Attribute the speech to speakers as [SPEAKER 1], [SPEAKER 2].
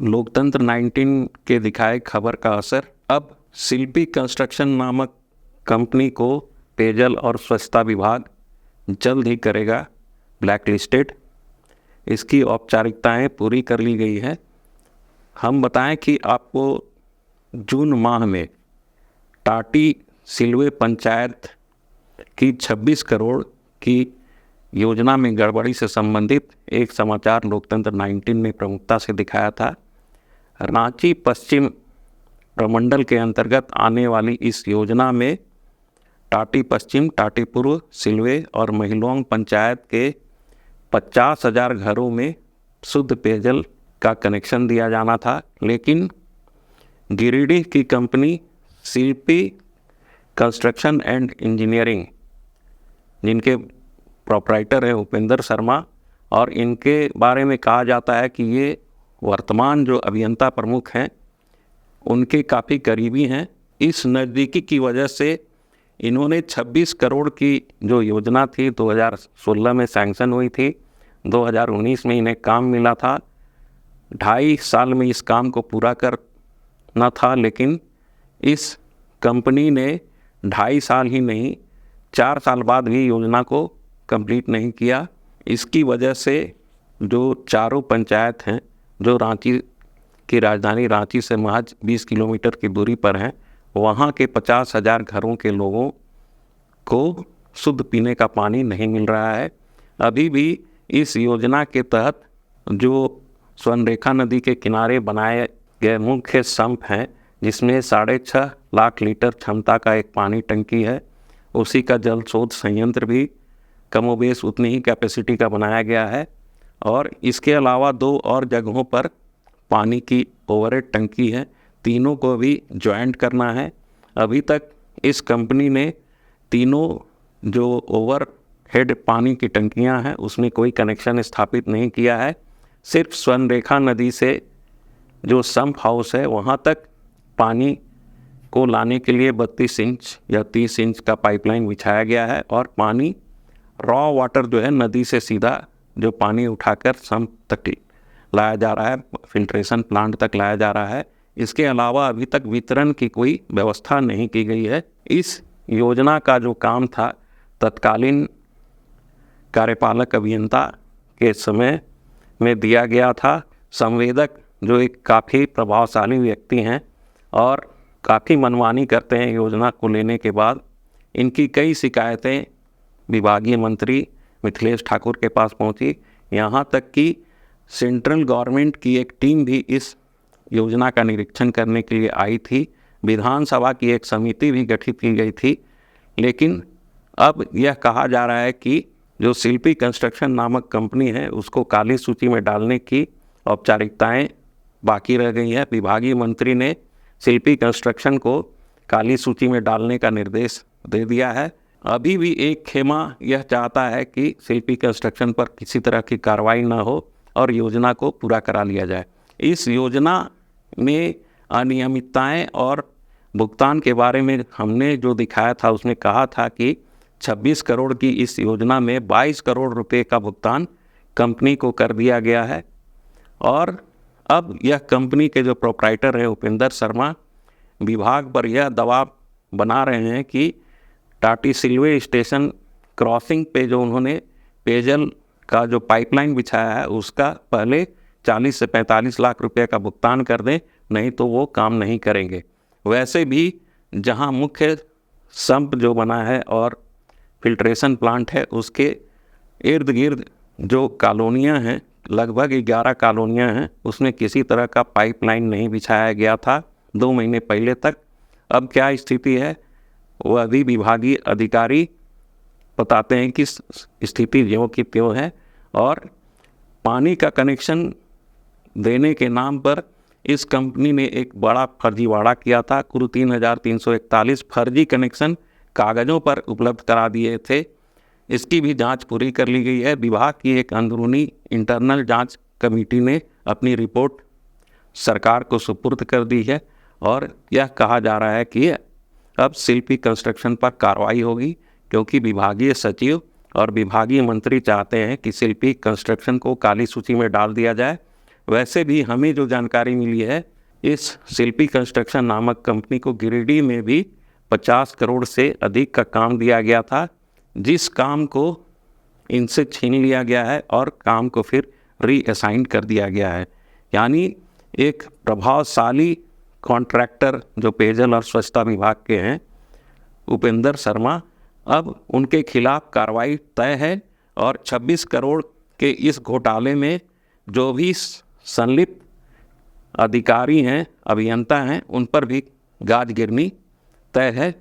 [SPEAKER 1] लोकतंत्र 19 के दिखाए खबर का असर अब शिल्पी कंस्ट्रक्शन नामक कंपनी को पेयजल और स्वच्छता विभाग जल्द ही करेगा ब्लैक लिस्टेड। इसकी औपचारिकताएं पूरी कर ली गई है। हम बताएं कि आपको जून माह में टाटी सिलवे पंचायत की 26 करोड़ की योजना में गड़बड़ी से संबंधित एक समाचार लोकतंत्र 19 ने प्रमुखता से दिखाया था। रांची पश्चिम प्रमंडल के अंतर्गत आने वाली इस योजना में टाटी पश्चिम, टाटी पूर्व, सिलवे और महिलोंग पंचायत के 50,000 घरों में शुद्ध पेयजल का कनेक्शन दिया जाना था, लेकिन गिरिडीह की company Shilpi construction and engineering, जिनके प्रोप्राइटर हैं उपेंद्र शर्मा, और इनके बारे में कहा जाता है कि ये वर्तमान जो अभियंता प्रमुख हैं उनके काफ़ी करीबी हैं। इस नज़दीकी की वजह से इन्होंने 26 करोड़ की जो योजना थी 2016 में सैंक्शन हुई थी, 2019 में इन्हें काम मिला था, 2.5 साल में इस काम को पूरा करना था, लेकिन इस कंपनी ने 2.5 साल ही नहीं 4 साल बाद भी योजना को कंप्लीट नहीं किया। इसकी वजह से जो चारों पंचायत हैं जो रांची की राजधानी रांची से महज 20 किलोमीटर की दूरी पर हैं, वहाँ के 50,000 घरों के लोगों को शुद्ध पीने का पानी नहीं मिल रहा है। अभी भी इस योजना के तहत जो स्वर्णरेखा नदी के किनारे बनाए गए मुख्य संप हैं, जिसमें 6.5 लाख लीटर क्षमता का एक पानी टंकी है, उसी का जल शोध संयंत्र भी कमोबेश उतनी ही कैपेसिटी का बनाया गया है, और इसके अलावा 2 और जगहों पर पानी की ओवरहेड टंकी है। तीनों को भी ज्वाइंट करना है। अभी तक इस कंपनी ने तीनों जो ओवरहेड पानी की टंकियां हैं उसमें कोई कनेक्शन स्थापित नहीं किया है। सिर्फ स्वर्णरेखा नदी से जो संप हाउस है वहां तक पानी को लाने के लिए 32 इंच या 30 इंच का पाइपलाइन बिछाया गया है, और पानी रॉ वाटर जो है नदी से सीधा जो पानी उठाकर संप तक लाया जा रहा है, फिल्ट्रेशन प्लांट तक लाया जा रहा है। इसके अलावा अभी तक वितरण की कोई व्यवस्था नहीं की गई है। इस योजना का जो काम था तत्कालीन कार्यपालक अभियंता के समय में दिया गया था। संवेदक जो एक काफ़ी प्रभावशाली व्यक्ति हैं और काफ़ी मनमानी करते हैं योजना को लेने के बाद, इनकी कई शिकायतें विभागीय मंत्री मिथिलेश ठाकुर के पास पहुंची। यहाँ तक कि सेंट्रल गवर्नमेंट की एक टीम भी इस योजना का निरीक्षण करने के लिए आई थी। विधानसभा की एक समिति भी गठित की गई थी, लेकिन अब यह कहा जा रहा है कि जो शिल्पी कंस्ट्रक्शन नामक कंपनी है उसको काली सूची में डालने की औपचारिकताएं बाकी रह गई हैं। विभागीय मंत्री ने शिल्पी कंस्ट्रक्शन को काली सूची में डालने का निर्देश दे दिया है। अभी भी एक खेमा यह चाहता है कि शिल्पी कंस्ट्रक्शन पर किसी तरह की कार्रवाई न हो और योजना को पूरा करा लिया जाए। इस योजना में अनियमितताएं और भुगतान के बारे में हमने जो दिखाया था उसमें कहा था कि 26 करोड़ की इस योजना में 22 करोड़ रुपए का भुगतान कंपनी को कर दिया गया है, और अब यह कंपनी के जो प्रोप्राइटर हैं उपेंद्र शर्मा विभाग पर यह दबाव बना रहे हैं कि टाटी सिलवे स्टेशन क्रॉसिंग पे जो उन्होंने पेयजल का जो पाइपलाइन बिछाया है उसका पहले 40 से 45 लाख रुपए का भुगतान कर दें, नहीं तो वो काम नहीं करेंगे। वैसे भी जहां मुख्य संप जो बना है और फिल्ट्रेशन प्लांट है उसके इर्द गिर्द जो कॉलोनियां हैं, लगभग 11 कॉलोनियां हैं, उसमें किसी तरह का पाइपलाइन नहीं बिछाया गया था 2 महीने पहले तक। अब क्या स्थिति है वह भी विभागीय अधिकारी बताते हैं कि स्थिति ज्यों की त्यों है, और पानी का कनेक्शन देने के नाम पर इस कंपनी ने एक बड़ा फर्जीवाड़ा किया था। कुल 3,341 फर्जी कनेक्शन कागज़ों पर उपलब्ध करा दिए थे। इसकी भी जांच पूरी कर ली गई है। विभाग की एक अंदरूनी इंटरनल जांच कमेटी ने अपनी रिपोर्ट सरकार को सुपुर्द कर दी है, और यह कहा जा रहा है कि अब शिल्पी कंस्ट्रक्शन पर कार्रवाई होगी, क्योंकि विभागीय सचिव और विभागीय मंत्री चाहते हैं कि शिल्पी कंस्ट्रक्शन को काली सूची में डाल दिया जाए। वैसे भी हमें जो जानकारी मिली है, इस शिल्पी कंस्ट्रक्शन नामक कंपनी को गिरिडीह में भी 50 करोड़ से अधिक का काम दिया गया था, जिस काम को इनसे छीन लिया गया है और काम को फिर रीअसाइन कर दिया गया है। यानी एक प्रभावशाली कॉन्ट्रैक्टर जो पेयजल और स्वच्छता विभाग के हैं, उपेंद्र शर्मा, अब उनके खिलाफ कार्रवाई तय है और 26 करोड़ के इस घोटाले में जो भी संलिप्त अधिकारी हैं, अभियंता हैं, उन पर भी गाज गिरनी तय है।